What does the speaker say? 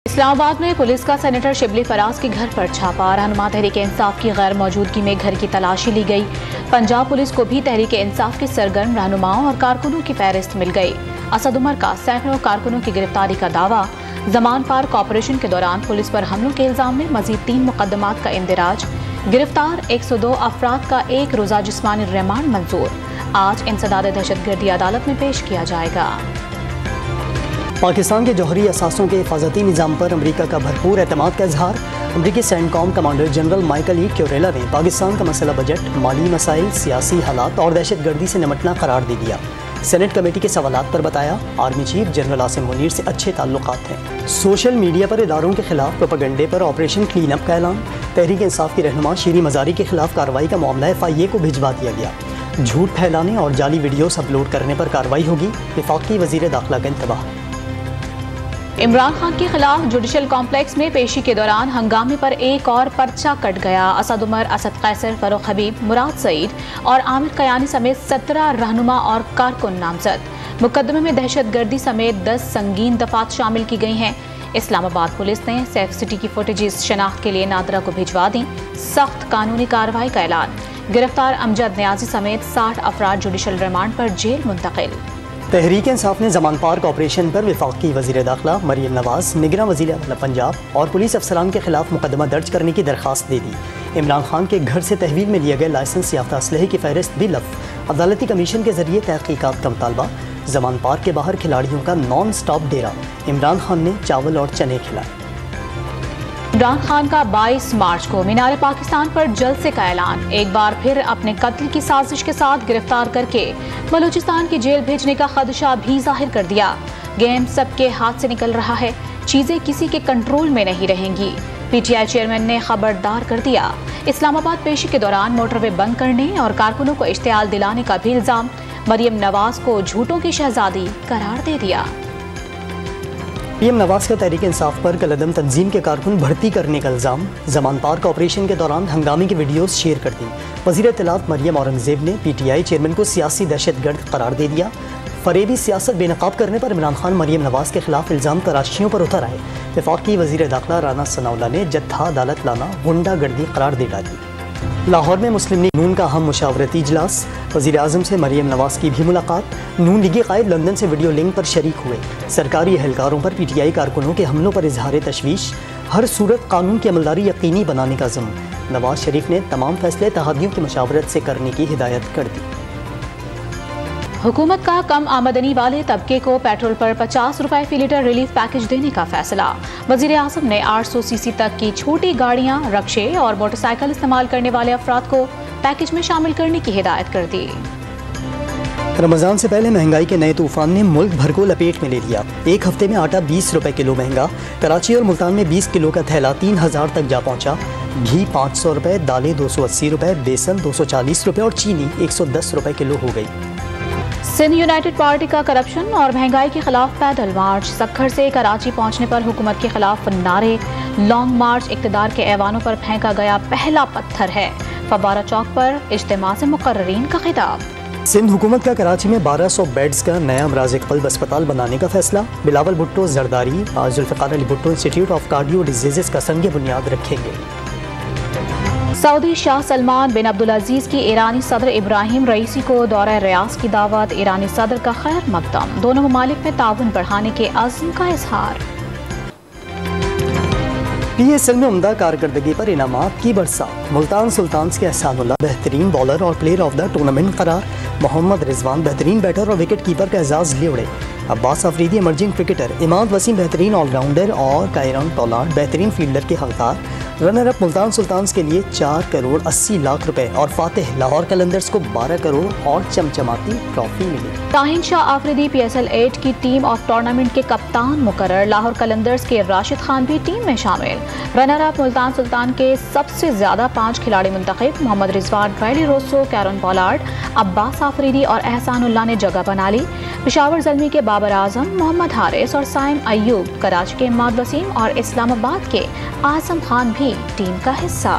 اسلام آباد میں پولیس کا سینیٹر شبلی فراز کے گھر پر چھاپا، رہنما تحریک انصاف کی غیر موجودگی میں گھر کی تلاشی لی گئی۔ پنجاب پولیس کو بھی تحریک انصاف کے سرگرم رہنماؤں اور کارکنوں کی فہرست مل گئی۔ اسد عمر کا سینکڑوں کارکنوں کی گرفتاری کا دعویٰ۔ زمان پارک آپریشن کے دوران پولیس پر حملوں کے الزام میں مزید 3 مقدمات کا اندراج۔ گرفتار 102 افراد کا 1 روزہ جسمانی ریمانڈ منظور۔ آج انسداد دہشت گردی عدالت میں پیش کیا جائے گا۔ پاکستان کے جوہری اثاثوں کے حفاظتی نظام پر امریکہ کا بھرپور اعتماد کا اظہار۔ امریکی سینٹ کام کمانڈر جنرل مائیکل ای کیوریلا نے پاکستان کا مسئلہ بجٹ، مالی مسائل، سیاسی حالات اور دہشت گردی سے نمٹنا قرار دے دیا۔ سینٹ کمیٹی کے سوالات پر بتایا، army chief general Asim Munir سے اچھے تعلقات ہیں۔ سوشل میڈیا پر اداروں کے خلاف پروپیگنڈے پر آپریشن کلین اپ کا اعلان۔ تحریک انصاف کی رہنما شیریں مزاری کے خلاف کارروائی کا معاملہ FIA کو بھجوا دیا گیا۔ جھوٹ پھیلانے اور جعلی ویڈیوز اپلوڈ کرنے پر کارروائی ہوگی، وفاقی وزیر داخلہ کا انتباہ۔ عمران خان کے خلاف جوڈیشل کمپلیکس میں پیشی کے دوران ہنگامے پر ایک اور پرچہ کٹ گیا۔ اسد عمر، اسد قیصر، فروخ حبیب، مراد سعید اور عامر قیانی سمیت 17 رہنما اور کارکن نامزد۔ مقدمے میں دہشت گردی سمیت 10 سنگین دفعات شامل کی گئی ہیں۔ اسلام آباد پولیس نے سیف سٹی کی فوٹیجز شناخت کے لیے نادرہ کو بھجوا دیں۔ سخت قانونی کارروائی کا اعلان۔ گرفتار امجد نیازی سمیت 60 افراد جوڈیشل ریمانڈ پر جیل منتقل۔ تحریک انصاف نے زمان پارک آپریشن پر وفاقی وزیر داخلہ مریم نواز، نگراں وزیر اعلیٰ پنجاب اور پولیس افسران کے خلاف مقدمہ درج کرنے کی درخواست دے دی۔ عمران خان کے گھر سے تحویل میں لیے گئے لائسنس یافتہ اسلحے کی فہرست بھی لفظ۔ عدالتی کمیشن کے ذریعے تحقیقات کا مطالبہ۔ زمان پارک کے باہر کھلاڑیوں کا نان سٹاپ ڈیرا۔ عمران خان نے چاول اور چنے کھلائے۔ عمران خان کا 22 مارچ کو مینار پاکستان پر جلسے کا اعلان۔ ایک بار پھر اپنے قتل کی سازش کے ساتھ گرفتار کر کے بلوچستان کی جیل بھیجنے کا خدشہ بھی ظاہر کر دیا۔ گیم سب کے ہاتھ سے نکل رہا ہے، چیزیں کسی کے کنٹرول میں نہیں رہیں گی، PTI چیئرمین نے خبردار کر دیا۔ اسلام آباد پیشی کے دوران موٹر وے بند کرنے اور کارکنوں کو اشتعال دلانے کا بھی الزام۔ مریم نواز کو جھوٹوں کی شہزادی قرار دے دیا۔ PM نواز کا تحریک انصاف پر کالعدم تنظیم کے کارکن بھرتی کرنے کا الزام۔ زمان پارک آپریشن کے دوران ہنگامے کی ویڈیوز شیئر کر دی۔ وزیر اطلاعات مریم اورنگزیب نے PTI چیئرمین کو سیاسی دہشت گرد قرار دے دیا۔ فریبی سیاست بے نقاب کرنے پر عمران خان مریم نواز کے خلاف الزام تراشیوں پر اتر آئے۔ وفاقی وزیر داخلہ رانا ثناءاللہ نے جتھا عدالت لانا غنڈہ گردی قرار دے ڈالی۔ لاہور میں مسلم لیگ نون کا اہم مشاورتی اجلاس۔ وزیر اعظم سے مریم نواز کی بھی ملاقات۔ نون لیگی قائد لندن سے ویڈیو لنک پر شریک ہوئے۔ سرکاری اہلکاروں پر PTI کارکنوں کے حملوں پر اظہار تشویش۔ ہر صورت قانون کی عملداری یقینی بنانے کا عزم۔ نواز شریف نے تمام فیصلے اتحادیوں کی مشاورت سے کرنے کی ہدایت کر دی۔ حکومت کا کم آمدنی والے طبقے کو پیٹرول پر 50 روپے فی لیٹر ریلیف پیکج دینے کا فیصلہ۔ وزیر اعظم نے 800 cc تک کی چھوٹی گاڑیاں، رکشے اور موٹر سائیکل استعمال کرنے والے افراد کو پیکج میں شامل کرنے کی ہدایت کر دی۔ رمضان سے پہلے مہنگائی کے نئے طوفان نے ملک بھر کو لپیٹ میں لے لیا۔ ایک ہفتے میں آٹا 20 روپے کلو مہنگا۔ کراچی اور ملتان میں 20 کلو کا تھیلا 3000 تک جا پہنچا۔ گھی 500 روپے، دالیں 280 روپے، بیسن 240 روپے اور چینی 110 روپے کلو ہو گئی۔ سندھ یونائیٹڈ پارٹی کا کرپشن اور مہنگائی کے خلاف پیدل مارچ۔ سکھر سے کراچی پہنچنے پر حکومت کے خلاف نعرے۔ لانگ مارچ اقتدار کے ایوانوں پر پھینکا گیا پہلا پتھر ہے۔ فوارہ چوک پر اجتماع سے مقررین کا خطاب۔ سندھ حکومت کا کراچی میں 1200 بیڈز کا نیا امراض قلب اسپتال بنانے کا فیصلہ۔ Bilawal Bhutto Zardari Zulfiqar Ali Bhutto institute of cardio diseases کا سنگ بنیاد رکھیں گے۔ سعودی شاہ سلمان بن عبدالعزیز کی ایرانی صدر ابراہیم رئیسی کو دورہ ریاض کی دعوت۔ ایرانی صدر کا خیر مقدم، دونوں ممالک میں تعاون بڑھانے کے عزم کا اظہار۔ PSL میں عمدہ کارکردگی پر انعامات کی برسات۔ ملتان سلطانز کے احسان اللہ بہترین بالر اور پلیئر آف دا ٹورنامنٹ قرار۔ محمد رضوان بہترین بیٹر اور وکٹ کیپر کا اعزاز لے اڑے۔ عباس آفریدی ایمرجنگ کرکٹر، عماد وسیم بہترین آل راؤنڈر اور کائرن پولارڈ بہترین فیلڈر کے حقدار۔ رنر اپ ملتان سلطانز کے لیے 4 کروڑ 80 لاکھ روپے اور فاتح لاہور قلندرز کو 12 کروڑ اور چمچماتی ٹرافی ملی۔ طاہر شاہ آفریدی PSL 8 کی ٹیم آف ٹورنامنٹ کے کپتان مقرر۔ لاہور قلندرز کے راشد خان بھی ٹیم میں شامل۔ رنر اپ ملتان سلطان کے سب سے زیادہ 5 کھلاڑی منتخب۔ محمد رضوان، ٹرائلی روسو، کیرن پولارڈ، عباس آفریدی اور احسان اللہ نے جگہ بنا لی۔ پشاور زلمی کے بابر اعظم، محمد حارث اور سائم ایوب، کراچی کے عماد وسیم اور اسلام آباد کے اعظم خان بھی ٹیم کا حصہ۔